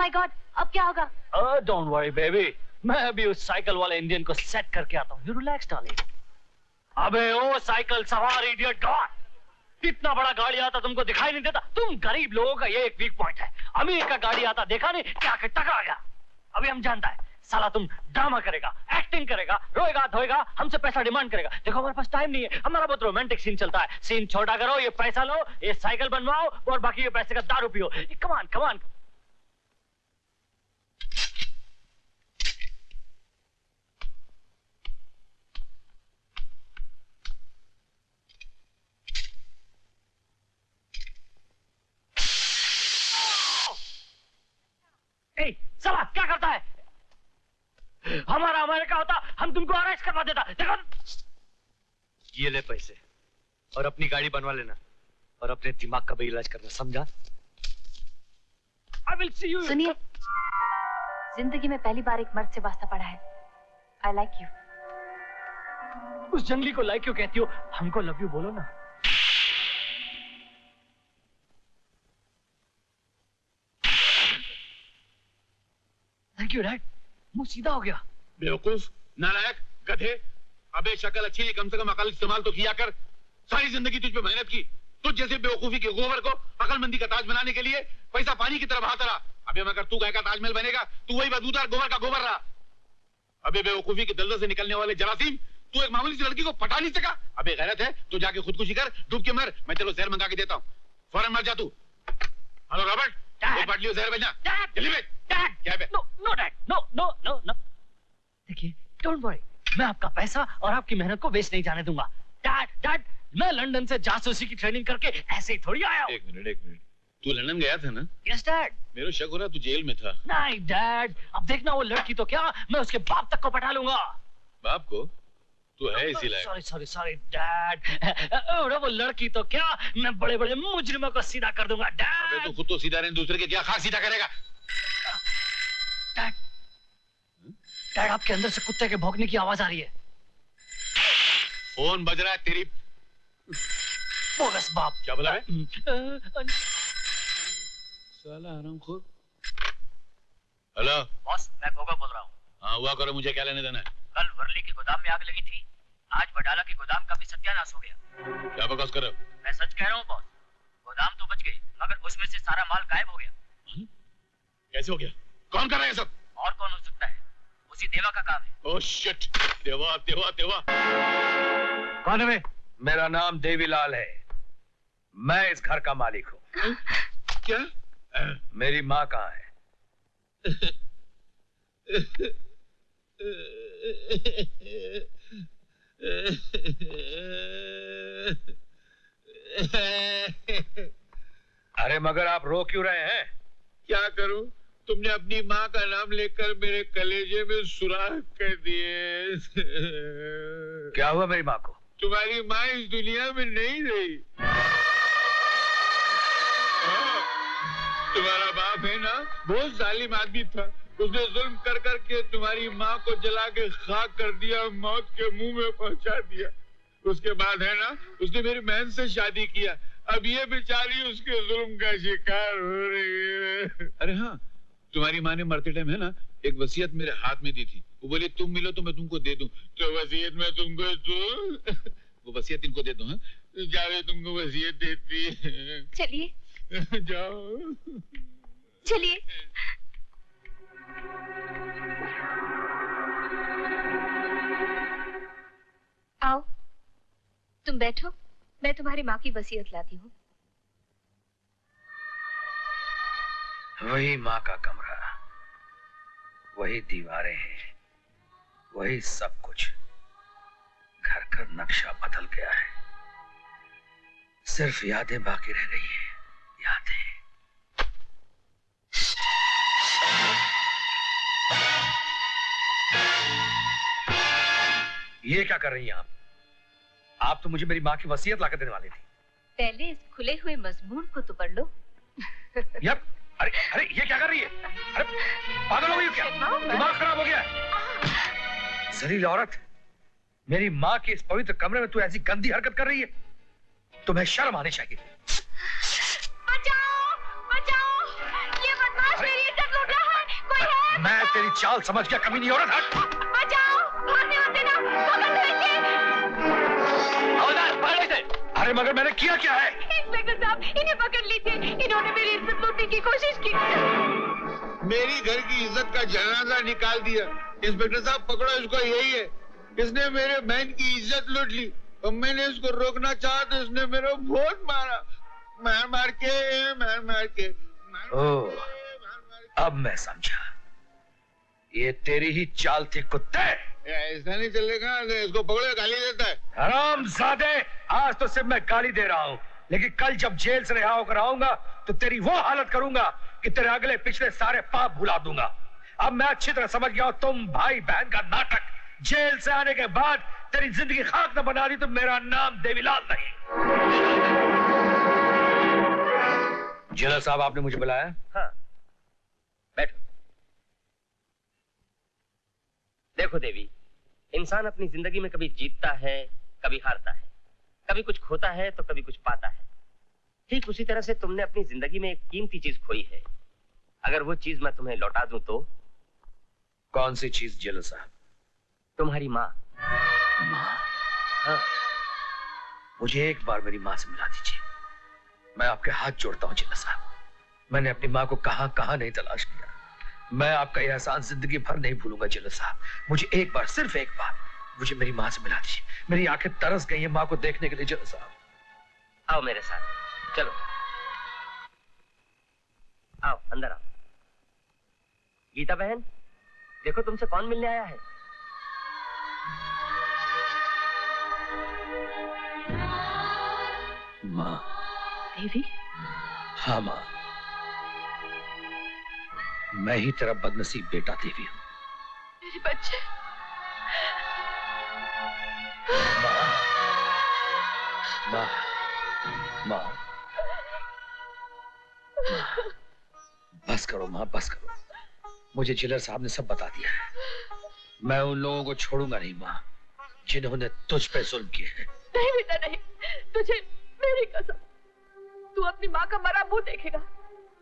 My God, अब क्या होगा? डोंट वरी बेबी, मैं अभी उस साइकिल वाले इंडियन को सेट करके आता हूँ। You relax darling. अबे ओ साइकिल सवार इडियट गॉड, इतना बड़ा गाड़ी आता तुमको दिखाई नहीं देता? तुम गरीब लोगों का ये एक वीक पॉइंट है। अमीर का गाड़ी आता देखा नहीं, क्या के टकरा गया। अभी हम जानता है साला तुम ड्रामा करेगा, एक्टिंग करेगा, रोएगा धोएगा, हमसे पैसा डिमांड करेगा। देखो हमारे पास टाइम नहीं है, हमारा बहुत रोमांटिक सीन चलता है। सीन छोटा करो, ये पैसा लो, ये साइकिल बनवाओ और बाकी ये पैसे का दारू पियो। कमान कमान। साला क्या करता है? हमारा अमेरिका होता हम तुमको अरेस्ट करवा देता। देखो ये ले पैसे और अपनी गाड़ी बनवा लेना और अपने दिमाग का भी इलाज करना, समझा? I will see you. सुनिए, जिंदगी में पहली बार एक मर्द से वास्ता पड़ा है। I like you. उस जंगली को लाइक क्यों कहती हो? हमको लव यू बोलो ना। Thank you dad. मुंह सीधा हो गया। बेवकूफ, नालायक, गधे। अबे शक्ल अच्छी है, कम से कम अकल इस्तेमाल तो किया कर। सारी जिंदगी तुझ पे मेहनत की, तुझ जैसे बेवकूफी के गोबर को अकलमंदी का ताज बनाने के लिए पैसा पानी की तरह बहाता रहा। अबे मगर तू गाय का ताजमहल बनेगा, तू वही बदबूदार गोबर का गोबर रहा। अबे बेवकूफी के दलदल से निकलने वाले जरासीम, तू एक मामूली सी लड़की को पटा नहीं सका। अबे गैरत है तो जाके खुदकुशी कर, डूब के मर। मैं तेरे को जहर मंगा के देता हूँ, फौरन मर जा तू। हेलो रॉबर्ट, एक बाटली जहर भेजना जल्दी भेज। क्या बे? No dad, no. देखिए, डोंट वरी, मैं आपका पैसा और आपकी मेहनत को वेस्ट नहीं जाने दूंगा। डैड, मैं लंदन से जासूसी की ट्रेनिंग करके ऐसे ही थोड़ी आया हूँ। एक मिनट, तू लंदन गया था ना? Yes dad. मेरा शक हो रहा तू जेल में था। नहीं डैड, अब देखना वो लड़की तो क्या, मैं उसके बाप तक को पटा लूंगा। बाप को? तू है इसी लायक। Sorry dad. वो लड़की तो क्या, मैं बड़े बड़े मुजरिमों को सीधा कर दूंगा डैड। अबे तू खुद तो सीधा नहीं, दूसरे के क्या खाक सीधा करेगा? डैड, आपके अंदर से कुत्ते के भौंकने की आवाज आ रही है। फोन बज रहा है तेरी बोगस बाप। क्या बोला है? साला हरामखोर। हेलो बॉस, मैं गोगा बोल रहा हूँ। हाँ हुआ करो, मुझे क्या लेने देना है? कल वर्ली के गोदाम में आग लगी थी, आज वडाला के गोदाम का भी सत्यानाश हो गया। क्या बकवास कर रहे हो? मैं सच कह रहा हूँ बॉस, गोदाम तो बच गई मगर उसमें से सारा माल गायब हो गया। कैसे हो गया? कौन कर रहा है सब? और कौन हो सकता है, उसी देवा का काम है। ओह शिट, देवा। कौन है? मेरा नाम देवीलाल है, मैं इस घर का मालिक हूँ। क्या? मेरी माँ कहाँ है? अरे मगर आप रो क्यों रहे हैं? क्या करूं, तुमने अपनी माँ का नाम लेकर मेरे कलेजे में सुराख कर दिए। क्या हुआ मेरी माँ को? तुम्हारी माँ इस दुनिया में नहीं रही। तुम्हारा बाप है ना, बहुत जालिम आदमी था। उसने जुल्म कर करके तुम्हारी माँ को जला के खाक कर दिया, मौत के मुंह में पहुंचा दिया। उसके बाद है ना, उसने मेरी बहन से शादी किया। अब ये बेचारी उसके जुल्म का शिकार हो रही है। अरे हाँ, तुम्हारी माँ ने मरते टाइम है ना एक वसीयत मेरे हाथ में दी थी। वो बोली तुम मिलो तो मैं तुमको दे दूं, तो वसीयत मैं तुमको दूं। वो वसीयत इनको दे दूं। हाँ, जावे तुमको वसीयत देती है। चलिए जाओ चलिए। आओ तुम बैठो, मैं तुम्हारी माँ की वसीयत लाती हूँ। वही माँ का कमरा, वही दीवारें हैं, वही सब कुछ। घर का नक्शा बदल गया है, सिर्फ यादें बाकी रह गई हैं। यादें। ये क्या कर रही हैं आप? आप तो मुझे मेरी माँ की वसीयत लाकर देने वाली थी। पहले इस खुले हुए मजमून को तो पढ़ लो। यप। अरे ये क्या कर रही है? अरे पागल हो गई क्या? दिमाग खराब हो गया? जलील औरत, मेरी माँ के इस पवित्र कमरे में तू ऐसी गंदी हरकत कर रही है, तुम्हें शर्म आनी चाहिए। बचाओ, बचाओ, ये बदमाश मेरी इज्जत लूट रहा मेरी चाल समझ गया कमीनी औरत? हट! बचाओ, भागने मत देना, पकड़ लो इसे। अरे मगर मैंने किया क्या है? इंस्पेक्टर साहब, इन्हें पकड़ लीजिए, इन्होंने मेरी इज्जत लूटने की कोशिश की। मेरी घर की इज्जत का जनाजा निकाल दिया। इंस्पेक्टर साहब पकड़ो इसको, यही है, इसने मेरे बहन की इज्जत लूट ली और मैंने इसको रोकना चाहा तो इसने मेरे बहुत मारा, मार के। ओह, अब मैं समझा, ये तेरी ही चाल थी कुत्ते। ऐसा नहीं चलेगा, इसको पकड़ो, गाली देता है। हरामजादे, आज तो सिर्फ मैं गाली दे रहा हूँ, लेकिन कल जब जेल से रिहा होकर आऊंगा तो तेरी वो हालत करूंगा कि तेरे अगले पिछले सारे पाप भुला दूंगा। अब मैं अच्छी तरह समझ गया हूं तुम भाई बहन का नाटक। जेल से आने के बाद तेरी जिंदगी खाक न बना दी तो मेरा नाम देवीलाल नहीं। जेलर साहब, आपने मुझे बुलाया? हाँ, बैठो। देखो देवी, इंसान अपनी जिंदगी में कभी जीतता है, कभी हारता है, कभी कुछ खोता है तो कभी कुछ पाता है। ठीक उसी तरह से तुमने अपनी जिंदगी में एक कीमती चीज खोई है। अगर वो चीज मैं तुम्हें लौटा दूं तो? कौन सी चीज जेलर साहब? तुम्हारी माँ। माँ? हाँ। मुझे एक बार मेरी माँ से मिला दीजिए। मैं आपके हाथ जोड़ता हूँ जेलर साहब। मैंने अपनी माँ को कहां कहां नहीं तलाश किया। मैं आपका यह एहसान जिंदगी भर नहीं भूलूंगा जेलर साहब। मुझे एक बार, सिर्फ एक बार, मुझे मेरी माँ से मिला दीजिए। मेरी आंखें तरस गई हैं माँ को देखने के लिए जेलर साहब। आओ मेरे साथ, चलो आओ, अंदर आओ। गीता बहन, देखो तुमसे कौन मिलने आया है। माँ। देवी? हाँ माँ, मैं ही तेरा बदनसीब बेटा देवी हूँ। मेरे बच्चे। माँ, माँ, माँ, बस करो माँ, बस करो। मुझे जेलर साहब ने सब बता दिया है। मैं उन लोगों को छोड़ूंगा नहीं माँ, जिन्होंने तुझ पे जुल्म किए हैं। नहीं बेटा नहीं, तुझे मेरी कसम, तू अपनी माँ का मरा मुंह देखेगा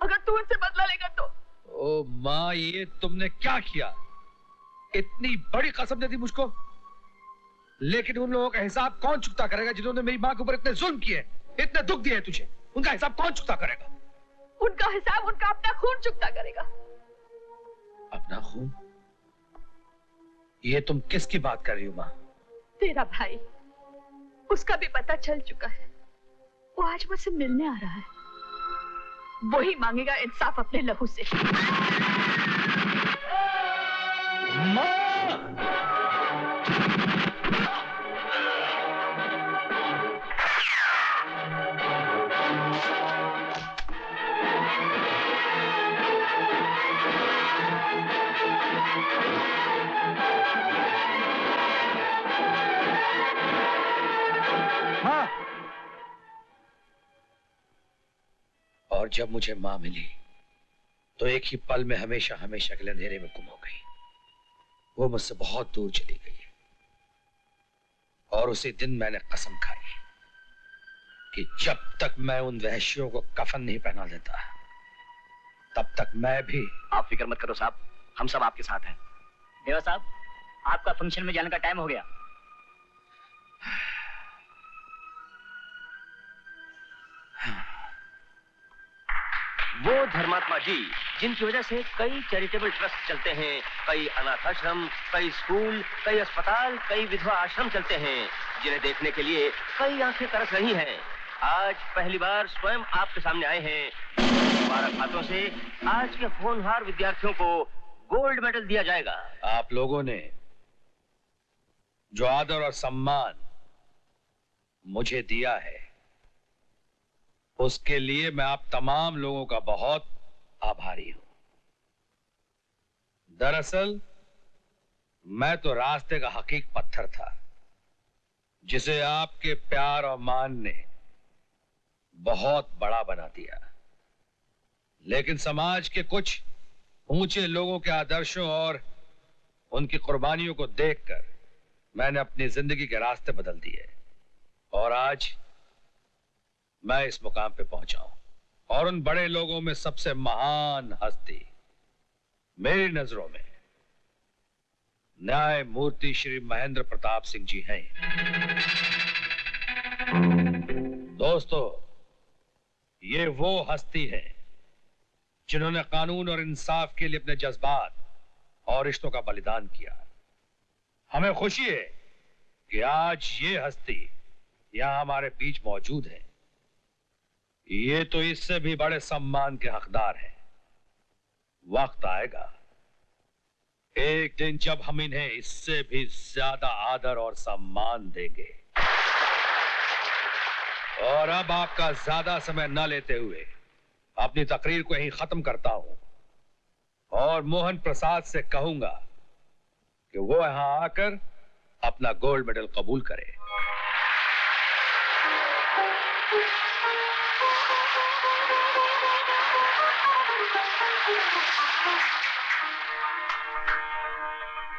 अगर तू उनसे बदला लेगा तो। ओ माँ, ये तुमने क्या किया? इतनी बड़ी कसम दे दी मुझको। लेकिन उन लोगों का हिसाब कौन चुकता करेगा जिन्होंने मेरी माँ के ऊपर इतने जुल्म किए, इतने दुख दिए तुझे? उनका हिसाब कौन चुकता करेगा? उनका हिसाब उनका अपना खून चुकता करेगा। अपना खून? ये तुम किसकी बात कर रही हो माँ? तेरा भाई, उसका भी पता चल चुका है। वो आज मुझसे मिलने आ रहा है। वही मांगेगा इंसाफ अपने लहू से। माँ! और जब मुझे मां मिली तो एक ही पल में हमेशा हमेशा के लिए अंधेरे में गुम हो गई। वो मुझसे बहुत दूर चली गई और उसी दिन मैंने कसम खाई कि जब तक मैं उन वहशियों को कफन नहीं पहना देता तब तक मैं भी। आप फिक्र मत करो साहब, हम सब आपके साथ हैं। देवा साहब, आपका फंक्शन में जाने का टाइम हो गया। वो धर्मात्मा जी जिनकी वजह से कई चैरिटेबल ट्रस्ट चलते हैं, कई अनाथ आश्रम, कई स्कूल, कई अस्पताल, कई विधवा आश्रम चलते हैं, जिन्हें देखने के लिए कई आंखें तरस रही हैं, आज पहली बार स्वयं आपके सामने आए हैं। मुबारक हाथों से आज के होनहार विद्यार्थियों को गोल्ड मेडल दिया जाएगा। आप लोगों ने जो आदर और सम्मान मुझे दिया है उसके लिए मैं आप तमाम लोगों का बहुत आभारी हूं। दरअसल मैं तो रास्ते का हकीक पत्थर था जिसे आपके प्यार और मान ने बहुत बड़ा बना दिया। लेकिन समाज के कुछ ऊंचे लोगों के आदर्शों और उनकी कुर्बानियों को देखकर मैंने अपनी जिंदगी के रास्ते बदल दिए और आज मैं इस मुकाम पे पहुंचा हूं। और उन बड़े लोगों में सबसे महान हस्ती मेरी नजरों में न्यायमूर्ति श्री महेंद्र प्रताप सिंह जी हैं। दोस्तों, ये वो हस्ती है जिन्होंने कानून और इंसाफ के लिए अपने जज्बात और रिश्तों का बलिदान किया। हमें खुशी है कि आज ये हस्ती यहां हमारे बीच मौजूद है। ये तो इससे भी बड़े सम्मान के हकदार हैं। वक्त आएगा, एक दिन जब हम इन्हें इससे भी ज्यादा आदर और सम्मान देंगे। और अब आपका ज्यादा समय न लेते हुए अपनी तकरीर को यहीं खत्म करता हूं और मोहन प्रसाद से कहूंगा कि वो यहां आकर अपना गोल्ड मेडल कबूल करे।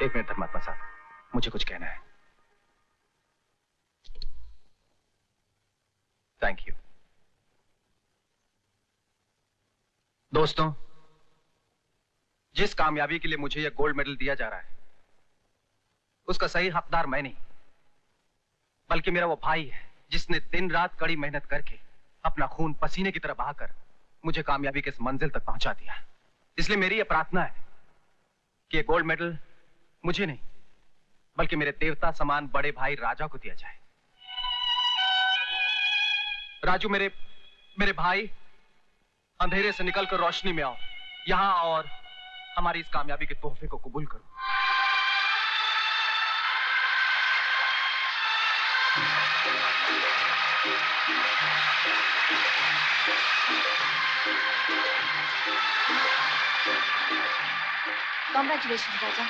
एक मिनट धर्मात्मा साहब, मुझे कुछ कहना है। Thank you. दोस्तों, जिस कामयाबी के लिए मुझे यह गोल्ड मेडल दिया जा रहा है, उसका सही हकदार मैं नहीं, बल्कि मेरा वो भाई है जिसने दिन रात कड़ी मेहनत करके अपना खून पसीने की तरह बहाकर मुझे कामयाबी के इस मंजिल तक पहुंचा दिया। इसलिए मेरी यह प्रार्थना है कि यह गोल्ड मेडल मुझे नहीं, बल्कि मेरे देवता समान बड़े भाई राजा को दिया जाए। राजू, मेरे भाई, अंधेरे से निकलकर रोशनी में आओ। यहां और हमारी इस कामयाबी के तोहफे को कबूल करो। Congratulations, Raja.